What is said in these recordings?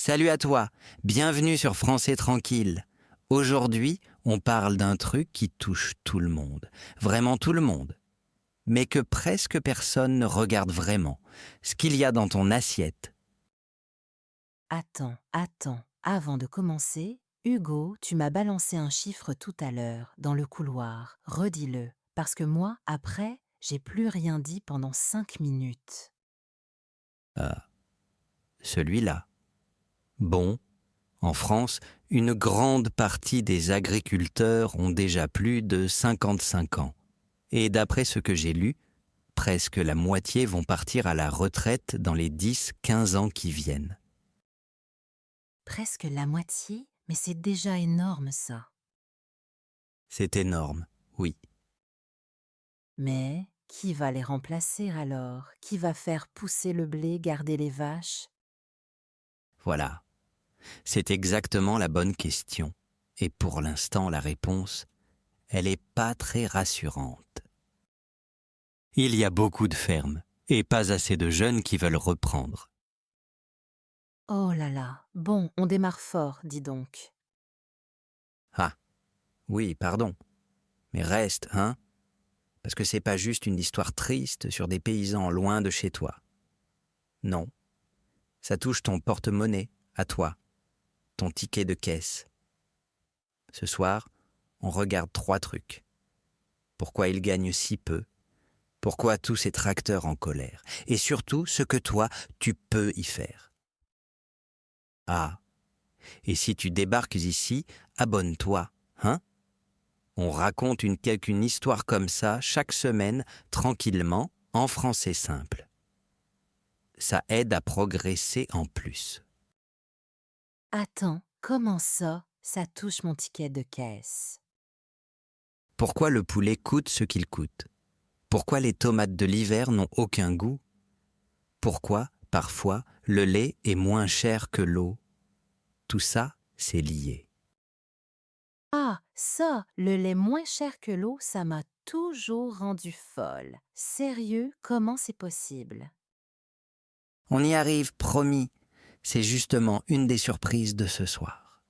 Salut à toi, bienvenue sur Français Tranquille. Aujourd'hui, on parle d'un truc qui touche tout le monde, vraiment tout le monde, mais que presque personne ne regarde vraiment, ce qu'il y a dans ton assiette. Attends. Avant de commencer, Hugo, tu m'as balancé un chiffre tout à l'heure, dans le couloir. Redis-le, parce que moi, après, j'ai plus rien dit pendant 5 minutes. Celui-là. Bon, en France, une grande partie des agriculteurs ont déjà plus de 55 ans. Et d'après ce que j'ai lu, presque la moitié vont partir à la retraite dans les 10-15 ans qui viennent. Presque la moitié, mais c'est déjà énorme ça. C'est énorme, oui. Mais qui va les remplacer alors? Qui va faire pousser le blé, garder les vaches? Voilà. C'est exactement la bonne question. Et pour l'instant, la réponse, elle n'est pas très rassurante. Il y a beaucoup de fermes et pas assez de jeunes qui veulent reprendre. Oh là là, bon, on démarre fort, dis donc. Ah, oui, pardon. Mais reste, hein? Parce que c'est pas juste une histoire triste sur des paysans loin de chez toi. Non. Ça touche ton porte-monnaie, à toi, ton ticket de caisse. Ce soir, on regarde 3 trucs. Pourquoi ils gagnent si peu? Pourquoi tous ces tracteurs en colère? Et surtout, ce que toi, tu peux y faire. Ah, et si tu débarques ici, abonne-toi, hein? On raconte une histoire comme ça chaque semaine, tranquillement, en français simple. Ça aide à progresser en plus. Attends, comment ça, ça touche mon ticket de caisse? Pourquoi le poulet coûte ce qu'il coûte? Pourquoi les tomates de l'hiver n'ont aucun goût? Pourquoi, parfois, le lait est moins cher que l'eau? Tout ça, c'est lié. Ah, ça, le lait moins cher que l'eau, ça m'a toujours rendue folle. Sérieux, comment c'est possible? On y arrive, promis. C'est justement une des surprises de ce soir.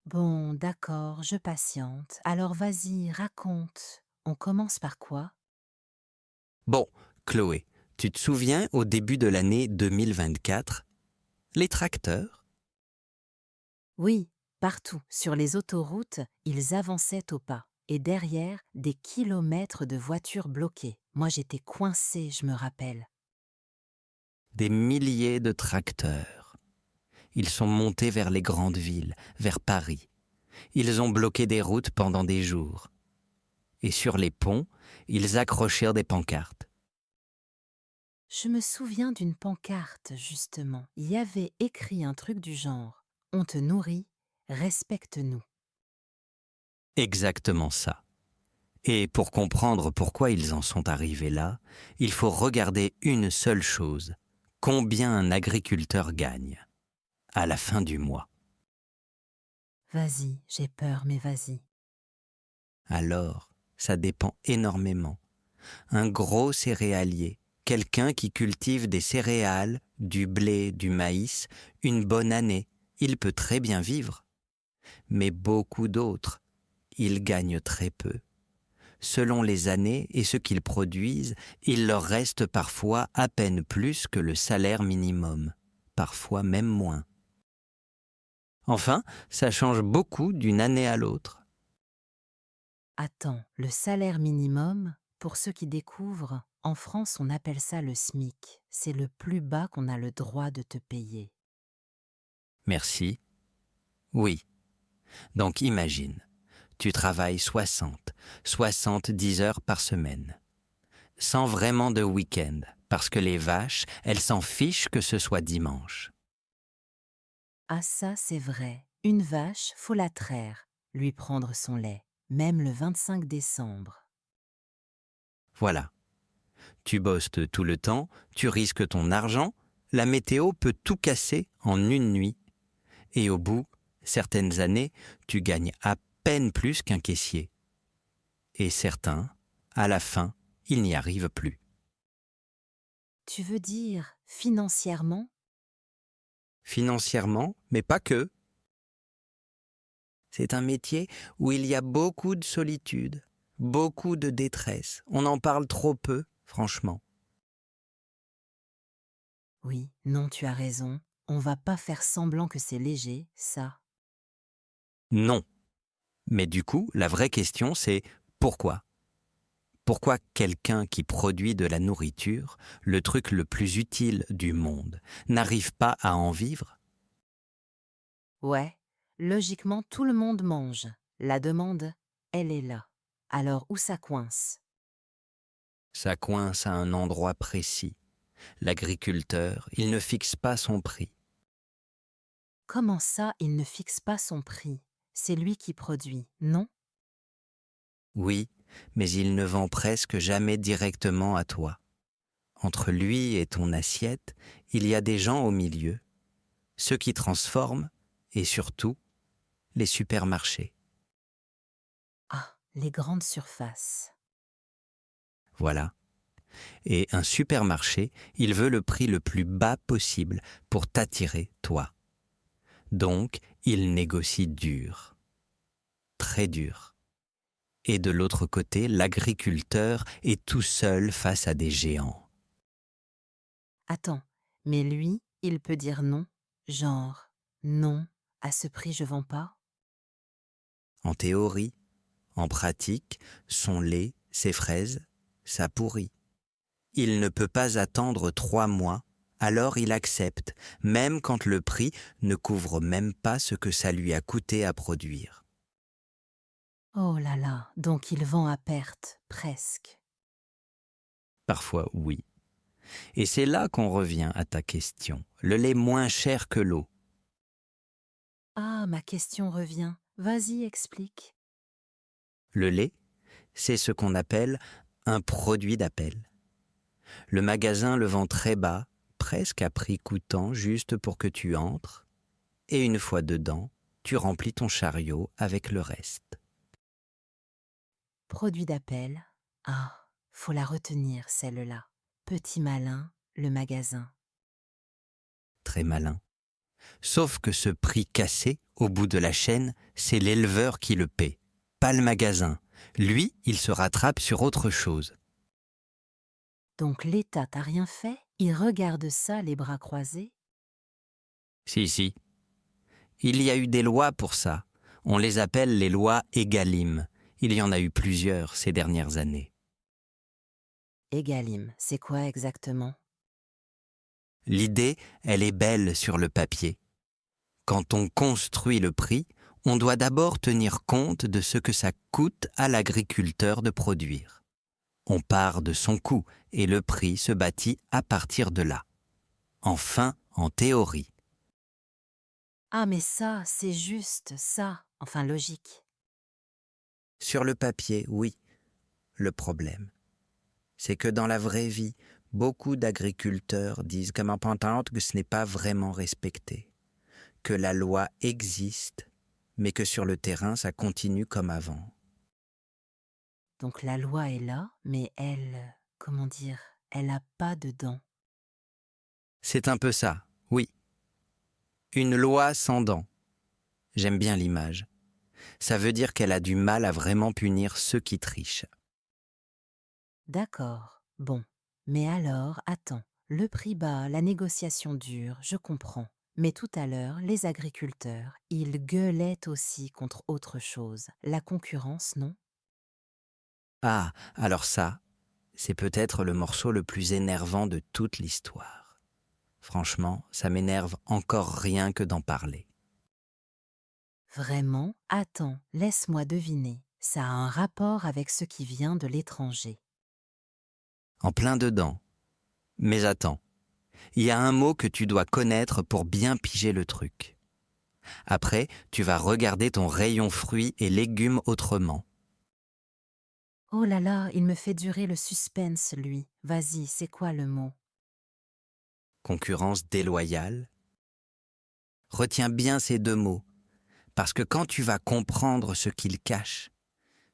Bon, d'accord, je patiente. Alors vas-y, raconte. On commence par quoi? Bon, Chloé, tu te souviens au début de l'année 2024, les tracteurs? Oui, partout, sur les autoroutes, ils avançaient au pas. Et derrière, des kilomètres de voitures bloquées. Moi, j'étais coincée, je me rappelle. Des milliers de tracteurs. Ils sont montés vers les grandes villes, vers Paris. Ils ont bloqué des routes pendant des jours. Et sur les ponts, ils accrochèrent des pancartes. Je me souviens d'une pancarte, justement. Il y avait écrit un truc du genre: On te nourrit, respecte-nous. Exactement ça. Et pour comprendre pourquoi ils en sont arrivés là, il faut regarder une seule chose. Combien un agriculteur gagne à la fin du mois? Vas-y, j'ai peur, mais vas-y. Alors, ça dépend énormément. Un gros céréalier, quelqu'un qui cultive des céréales, du blé, du maïs, une bonne année, il peut très bien vivre. Mais beaucoup d'autres, ils gagnent très peu. Selon les années et ce qu'ils produisent, il leur reste parfois à peine plus que le salaire minimum, parfois même moins. Enfin, ça change beaucoup d'une année à l'autre. Attends, le salaire minimum, pour ceux qui découvrent, en France, on appelle ça le SMIC. C'est le plus bas qu'on a le droit de te payer. Merci. Oui. Donc imagine, tu travailles 70 heures par semaine, sans vraiment de week-end, parce que les vaches, elles s'en fichent que ce soit dimanche. Ah ça, c'est vrai. Une vache, faut la traire, lui prendre son lait, même le 25 décembre. Voilà. Tu bosses tout le temps, tu risques ton argent, la météo peut tout casser en une nuit. Et au bout, certaines années, tu gagnes à peine plus qu'un caissier. Et certains, à la fin, ils n'y arrivent plus. Tu veux dire financièrement? financièrement, mais pas que. C'est un métier où il y a beaucoup de solitude, beaucoup de détresse. On en parle trop peu, franchement. Oui, non, tu as raison. On va pas faire semblant que c'est léger, ça. Non. Mais du coup, la vraie question, c'est pourquoi? Pourquoi quelqu'un qui produit de la nourriture, le truc le plus utile du monde, n'arrive pas à en vivre? Ouais, logiquement, tout le monde mange. La demande, elle est là. Alors, où ça coince? Ça coince à un endroit précis. L'agriculteur, il ne fixe pas son prix. Comment ça, il ne fixe pas son prix? C'est lui qui produit, non? Oui, mais il ne vend presque jamais directement à toi. Entre lui et ton assiette, il y a des gens au milieu, ceux qui transforment, et surtout, les supermarchés. Ah, les grandes surfaces. Voilà. Et un supermarché, il veut le prix le plus bas possible pour t'attirer, toi. Donc, il négocie dur. Très dur. Et de l'autre côté, l'agriculteur est tout seul face à des géants. Attends, mais lui, il peut dire non? Genre, non, à ce prix je vends pas? En théorie, en pratique, son lait, ses fraises, ça pourrit. Il ne peut pas attendre 3 mois, alors il accepte, même quand le prix ne couvre même pas ce que ça lui a coûté à produire. Oh là là, donc il vend à perte, presque. Parfois oui. Et c'est là qu'on revient à ta question. Le lait moins cher que l'eau. Ah, ma question revient. Vas-y, explique. Le lait, c'est ce qu'on appelle un produit d'appel. Le magasin le vend très bas, presque à prix coûtant juste pour que tu entres, et une fois dedans, tu remplis ton chariot avec le reste. Produit d'appel. Ah, faut la retenir, celle-là. Petit malin, le magasin. Très malin. Sauf que ce prix cassé, au bout de la chaîne, c'est l'éleveur qui le paie, pas le magasin. Lui, il se rattrape sur autre chose. Donc l'État t'a rien fait? Il regarde ça les bras croisés? Si. Il y a eu des lois pour ça. On les appelle les lois Egalim. Il y en a eu plusieurs ces dernières années. Egalim, c'est quoi exactement? L'idée, elle est belle sur le papier. Quand on construit le prix, on doit d'abord tenir compte de ce que ça coûte à l'agriculteur de produire. On part de son coût et le prix se bâtit à partir de là. Enfin, en théorie. Ah mais ça, c'est juste ça. Enfin logique. Sur le papier, oui. Le problème, c'est que dans la vraie vie, beaucoup d'agriculteurs disent comme en pentante que ce n'est pas vraiment respecté, que la loi existe, mais que sur le terrain, ça continue comme avant. Donc la loi est là, mais elle, comment dire, elle a pas de dents. C'est un peu ça, oui. Une loi sans dents. J'aime bien l'image. Ça veut dire qu'elle a du mal à vraiment punir ceux qui trichent. D'accord, bon. Mais alors, attends, le prix bas, la négociation dure, je comprends. Mais tout à l'heure, les agriculteurs, ils gueulaient aussi contre autre chose. La concurrence, non? Ah, alors ça, c'est peut-être le morceau le plus énervant de toute l'histoire. Franchement, ça m'énerve encore rien que d'en parler. Vraiment? Attends, laisse-moi deviner. Ça a un rapport avec ce qui vient de l'étranger. En plein dedans. Mais attends, il y a un mot que tu dois connaître pour bien piger le truc. Après, tu vas regarder ton rayon fruits et légumes autrement. Oh là là, il me fait durer le suspense, lui. Vas-y, c'est quoi le mot? Concurrence déloyale. Retiens bien ces 2 mots, parce que quand tu vas comprendre ce qu'ils cachent,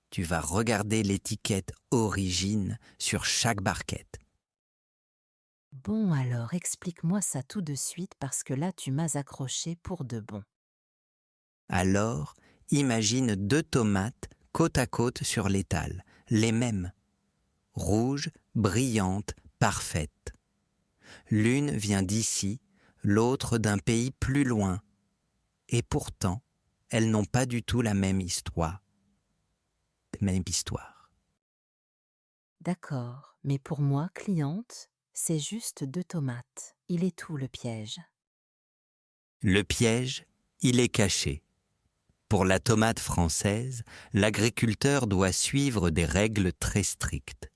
tu vas regarder l'étiquette origine sur chaque barquette. Bon alors, explique-moi ça tout de suite parce que là tu m'as accroché pour de bon. Alors, imagine 2 tomates côte à côte sur l'étal, les mêmes, rouges, brillantes, parfaites. L'une vient d'ici, l'autre d'un pays plus loin. Et pourtant, elles n'ont pas du tout la même histoire. D'accord, mais pour moi, cliente, c'est juste 2 tomates. Il est tout le piège. Le piège, il est caché. Pour la tomate française, l'agriculteur doit suivre des règles très strictes.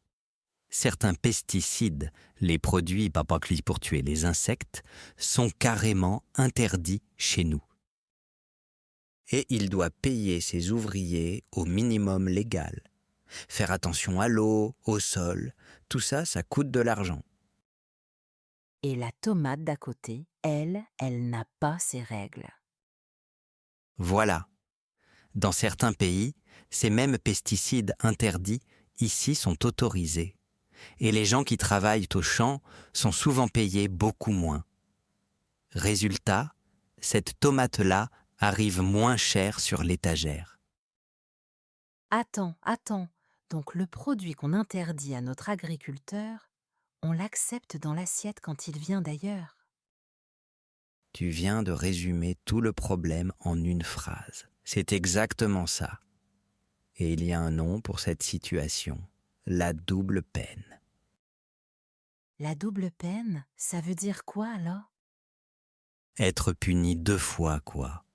Certains pesticides, les produits papaclis pour tuer les insectes, sont carrément interdits chez nous. Et il doit payer ses ouvriers au minimum légal. Faire attention à l'eau, au sol, tout ça, ça coûte de l'argent. Et la tomate d'à côté, elle n'a pas ces règles. Voilà. Dans certains pays, ces mêmes pesticides interdits ici sont autorisés. Et les gens qui travaillent au champ sont souvent payés beaucoup moins. Résultat, cette tomate-là arrive moins chère sur l'étagère. Attends. Donc le produit qu'on interdit à notre agriculteur, on l'accepte dans l'assiette quand il vient d'ailleurs. Tu viens de résumer tout le problème en une phrase. C'est exactement ça. Et il y a un nom pour cette situation, la double peine. La double peine, ça veut dire quoi alors? Être puni 2 fois, quoi.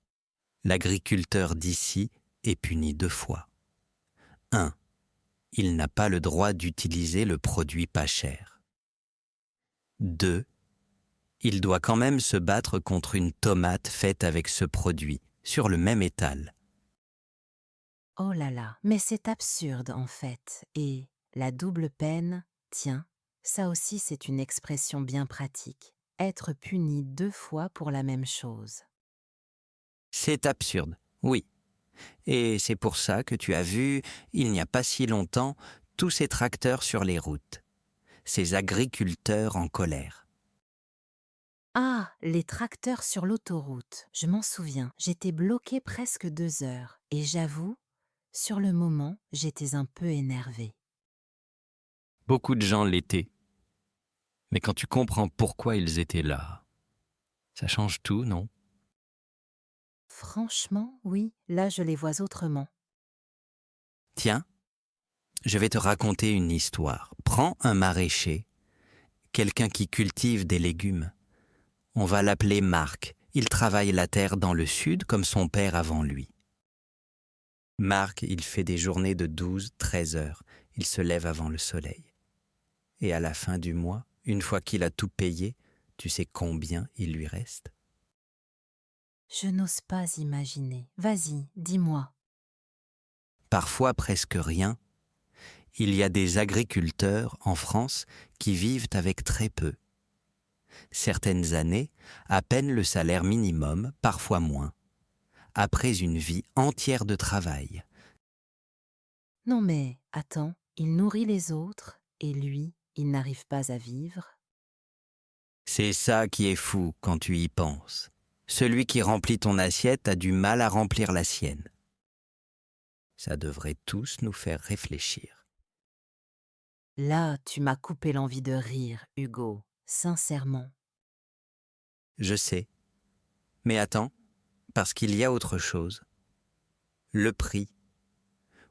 L'agriculteur d'ici est puni 2 fois. 1. Il n'a pas le droit d'utiliser le produit pas cher. 2. Il doit quand même se battre contre une tomate faite avec ce produit, sur le même étal. Oh là là, mais c'est absurde en fait. Et la double peine, tiens, ça aussi c'est une expression bien pratique. Être puni 2 fois pour la même chose. C'est absurde, oui. Et c'est pour ça que tu as vu, il n'y a pas si longtemps, tous ces tracteurs sur les routes. Ces agriculteurs en colère. Ah, les tracteurs sur l'autoroute, je m'en souviens, j'étais bloquée presque 2 heures. Et j'avoue, sur le moment, j'étais un peu énervée. Beaucoup de gens l'étaient. Mais quand tu comprends pourquoi ils étaient là, ça change tout, non? Franchement, oui, là je les vois autrement. Tiens, je vais te raconter une histoire. Prends un maraîcher, quelqu'un qui cultive des légumes. On va l'appeler Marc. Il travaille la terre dans le sud comme son père avant lui. Marc, il fait des journées de 12, 13 heures. Il se lève avant le soleil. Et à la fin du mois, une fois qu'il a tout payé, tu sais combien il lui reste? Je n'ose pas imaginer. Vas-y, dis-moi. Parfois presque rien. Il y a des agriculteurs en France qui vivent avec très peu. Certaines années, à peine le salaire minimum, parfois moins. Après une vie entière de travail. Non mais, attends, il nourrit les autres et lui, il n'arrive pas à vivre. C'est ça qui est fou quand tu y penses. Celui qui remplit ton assiette a du mal à remplir la sienne. Ça devrait tous nous faire réfléchir. Là, tu m'as coupé l'envie de rire, Hugo, sincèrement. Je sais. Mais attends, parce qu'il y a autre chose. Le prix.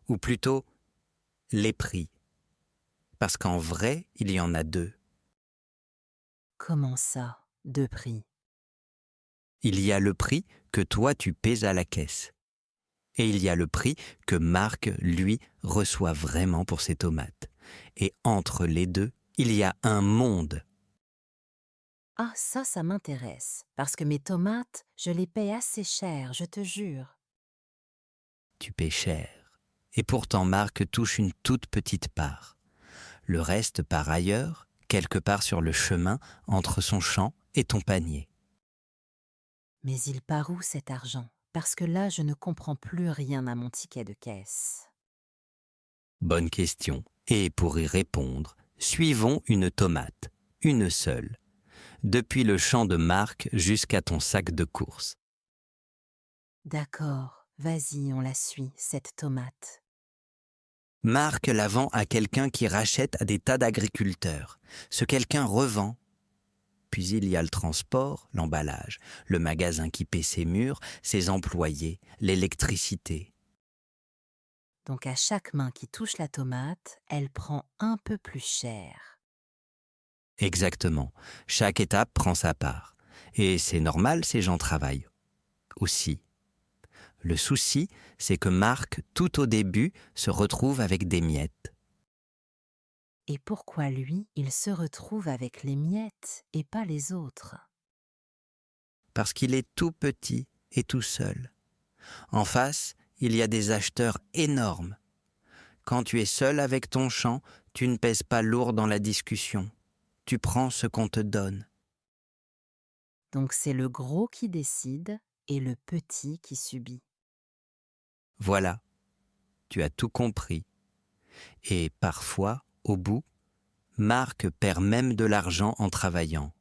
Ou plutôt, les prix. Parce qu'en vrai, il y en a 2. Comment ça, 2 prix? Il y a le prix que toi tu paies à la caisse. Et il y a le prix que Marc, lui, reçoit vraiment pour ses tomates. Et entre les deux, il y a un monde. Ah, ça m'intéresse, parce que mes tomates, je les paye assez cher, je te jure. Tu paies cher. Et pourtant Marc touche une toute petite part. Le reste part ailleurs, quelque part sur le chemin entre son champ et ton panier. Mais il part où cet argent? Parce que là, je ne comprends plus rien à mon ticket de caisse. Bonne question. Et pour y répondre, suivons une tomate. une seule, depuis le champ de Marc jusqu'à ton sac de courses. D'accord, vas-y, on la suit, cette tomate. Marc la vend à quelqu'un qui rachète à des tas d'agriculteurs. Ce quelqu'un revend. Puis il y a le transport, l'emballage, le magasin qui paie ses murs, ses employés, l'électricité. Donc à chaque main qui touche la tomate, elle prend un peu plus cher. Exactement. Chaque étape prend sa part. Et c'est normal, ces gens travaillent. Aussi. Le souci, c'est que Marc, tout au début, se retrouve avec des miettes. Et pourquoi lui, il se retrouve avec les miettes et pas les autres? Parce qu'il est tout petit et tout seul. En face, il y a des acheteurs énormes. Quand tu es seul avec ton champ, tu ne pèses pas lourd dans la discussion. Tu prends ce qu'on te donne. Donc c'est le gros qui décide et le petit qui subit. Voilà, tu as tout compris. Et parfois, au bout, Marc perd même de l'argent en travaillant.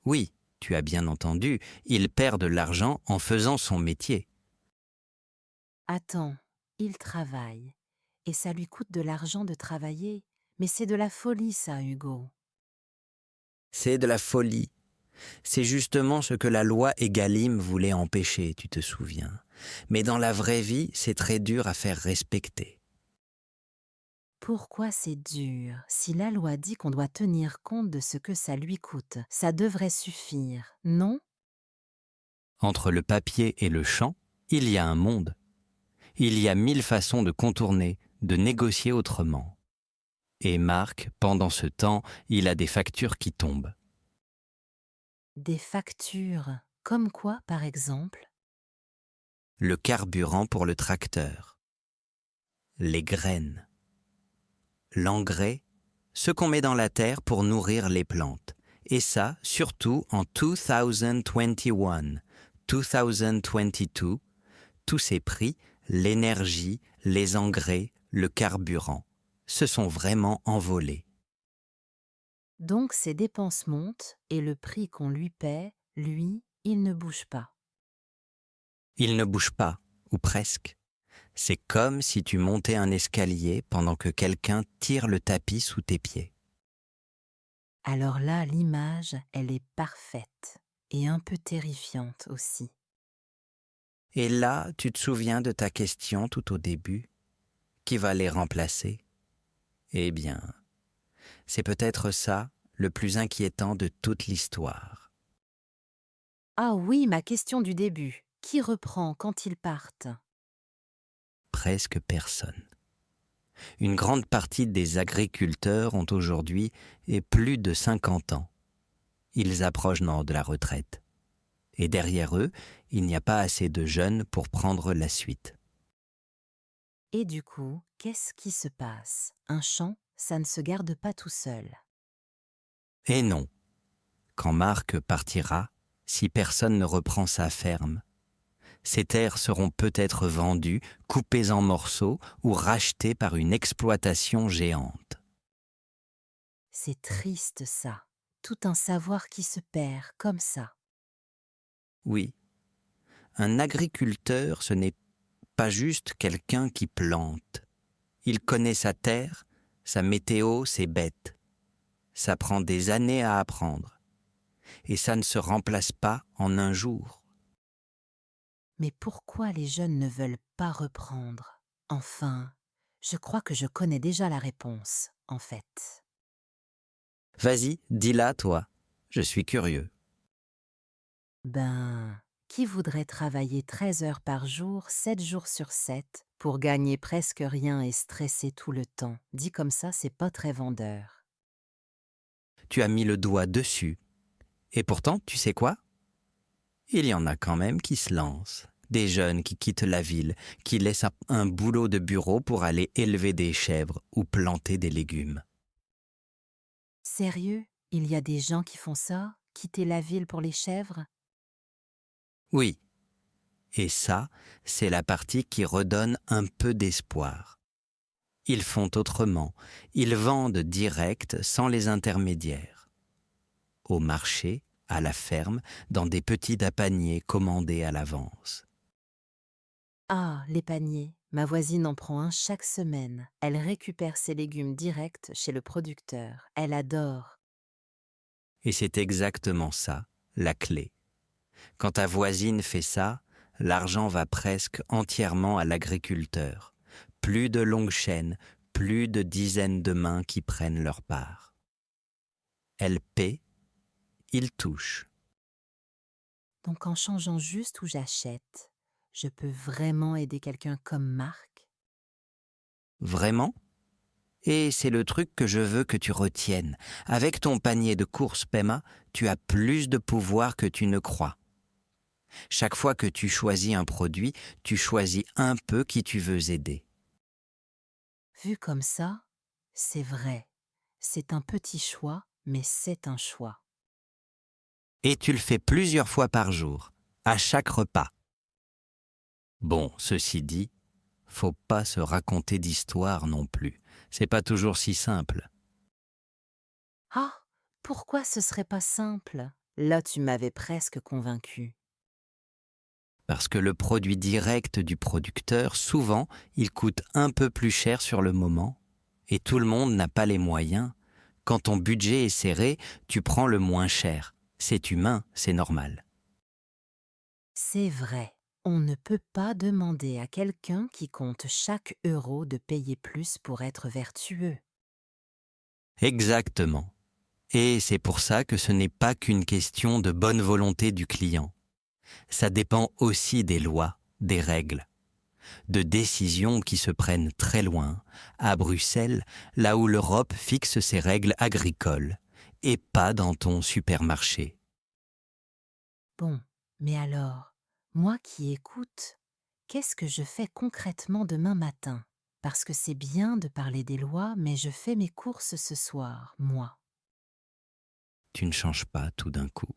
Oui, tu as bien entendu, il perd de l'argent en faisant son métier. Attends, il travaille. Et ça lui coûte de l'argent de travailler. Mais c'est de la folie ça, Hugo. C'est de la folie. C'est justement ce que la loi Egalim voulait empêcher, tu te souviens. Mais dans la vraie vie, c'est très dur à faire respecter. Pourquoi c'est dur? Si la loi dit qu'on doit tenir compte de ce que ça lui coûte, ça devrait suffire, non? Entre le papier et le champ, il y a un monde. Il y a 1000 façons de contourner, de négocier autrement. Et Marc, pendant ce temps, il a des factures qui tombent. Des factures, comme quoi par exemple? Le carburant pour le tracteur, les graines, l'engrais, ce qu'on met dans la terre pour nourrir les plantes. Et ça, surtout en 2021, 2022, tous ces prix, l'énergie, les engrais, le carburant, se sont vraiment envolés. Donc ses dépenses montent et le prix qu'on lui paie, lui, il ne bouge pas. Ils ne bougent pas, ou presque. C'est comme si tu montais un escalier pendant que quelqu'un tire le tapis sous tes pieds. Alors là, l'image, elle est parfaite et un peu terrifiante aussi. Et là, tu te souviens de ta question tout au début? Qui va les remplacer? Eh bien, c'est peut-être ça le plus inquiétant de toute l'histoire. Ah oui, ma question du début. Qui reprend quand ils partent? Presque personne. Une grande partie des agriculteurs ont aujourd'hui plus de 50 ans. Ils approchent de la retraite. Et derrière eux, il n'y a pas assez de jeunes pour prendre la suite. Et du coup, qu'est-ce qui se passe? Un champ, ça ne se garde pas tout seul. Et non, quand Marc partira, si personne ne reprend sa ferme, ces terres seront peut-être vendues, coupées en morceaux ou rachetées par une exploitation géante. C'est triste ça. Tout un savoir qui se perd comme ça. Oui, un agriculteur, ce n'est pas juste quelqu'un qui plante. Il connaît sa terre, sa météo, ses bêtes. Ça prend des années à apprendre. Et ça ne se remplace pas en un jour. Mais pourquoi les jeunes ne veulent pas reprendre? Enfin, je crois que je connais déjà la réponse, en fait. Vas-y, dis-la, toi. Je suis curieux. Ben, qui voudrait travailler 13 heures par jour, 7 jours sur 7, pour gagner presque rien et stresser tout le temps? Dit comme ça, c'est pas très vendeur. Tu as mis le doigt dessus. Et pourtant, tu sais quoi? Il y en a quand même qui se lancent. Des jeunes qui quittent la ville, qui laissent un boulot de bureau pour aller élever des chèvres ou planter des légumes. Sérieux? Il y a des gens qui font ça? Quitter la ville pour les chèvres? Oui. Et ça, c'est la partie qui redonne un peu d'espoir. Ils font autrement. Ils vendent direct sans les intermédiaires. au marché, à la ferme, dans des petits paniers commandés à l'avance. Ah, les paniers. Ma voisine en prend un chaque semaine. Elle récupère ses légumes directs chez le producteur. Elle adore. Et c'est exactement ça, la clé. Quand ta voisine fait ça, l'argent va presque entièrement à l'agriculteur. Plus de longues chaînes, plus de dizaines de mains qui prennent leur part. Elle paie, il touche. Donc en changeant juste où j'achète, je peux vraiment aider quelqu'un comme Marc? Vraiment? Et c'est le truc que je veux que tu retiennes. Avec ton panier de courses Pema, tu as plus de pouvoir que tu ne crois. Chaque fois que tu choisis un produit, tu choisis un peu qui tu veux aider. Vu comme ça, c'est vrai. C'est un petit choix, mais c'est un choix. Et tu le fais plusieurs fois par jour, à chaque repas. Bon, ceci dit, faut pas se raconter d'histoire non plus. C'est pas toujours si simple. Ah, pourquoi ce serait pas simple? Là, tu m'avais presque convaincu. Parce que le produit direct du producteur, souvent, il coûte un peu plus cher sur le moment, et tout le monde n'a pas les moyens. Quand ton budget est serré, tu prends le moins cher. C'est humain, c'est normal. C'est vrai. On ne peut pas demander à quelqu'un qui compte chaque euro de payer plus pour être vertueux. Exactement. Et c'est pour ça que ce n'est pas qu'une question de bonne volonté du client. Ça dépend aussi des lois, des règles, de décisions qui se prennent très loin, à Bruxelles, là où l'Europe fixe ses règles agricoles, et pas dans ton supermarché. Bon, mais alors, moi qui écoute, qu'est-ce que je fais concrètement demain matin? Parce que c'est bien de parler des lois, mais je fais mes courses ce soir, moi. Tu ne changes pas tout d'un coup.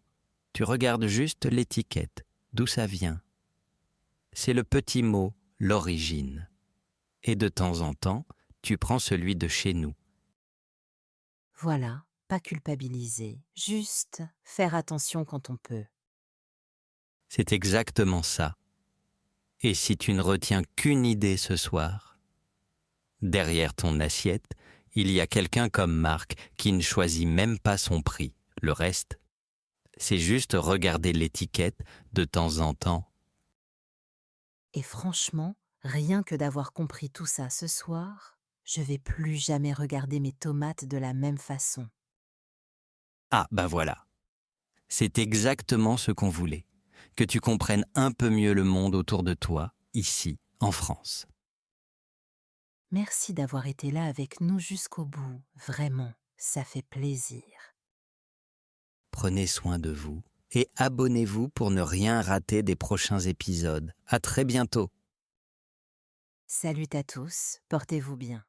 Tu regardes juste l'étiquette, d'où ça vient. C'est le petit mot, l'origine. Et de temps en temps, tu prends celui de chez nous. Voilà, pas culpabiliser, juste faire attention quand on peut. C'est exactement ça. Et si tu ne retiens qu'une idée ce soir, derrière ton assiette, il y a quelqu'un comme Marc qui ne choisit même pas son prix. Le reste, c'est juste regarder l'étiquette de temps en temps. Et franchement, rien que d'avoir compris tout ça ce soir, je vais plus jamais regarder mes tomates de la même façon. Ah, ben voilà. C'est exactement ce qu'on voulait. Que tu comprennes un peu mieux le monde autour de toi, ici, en France. Merci d'avoir été là avec nous jusqu'au bout, vraiment, ça fait plaisir. Prenez soin de vous et abonnez-vous pour ne rien rater des prochains épisodes. À très bientôt. Salut à tous, portez-vous bien.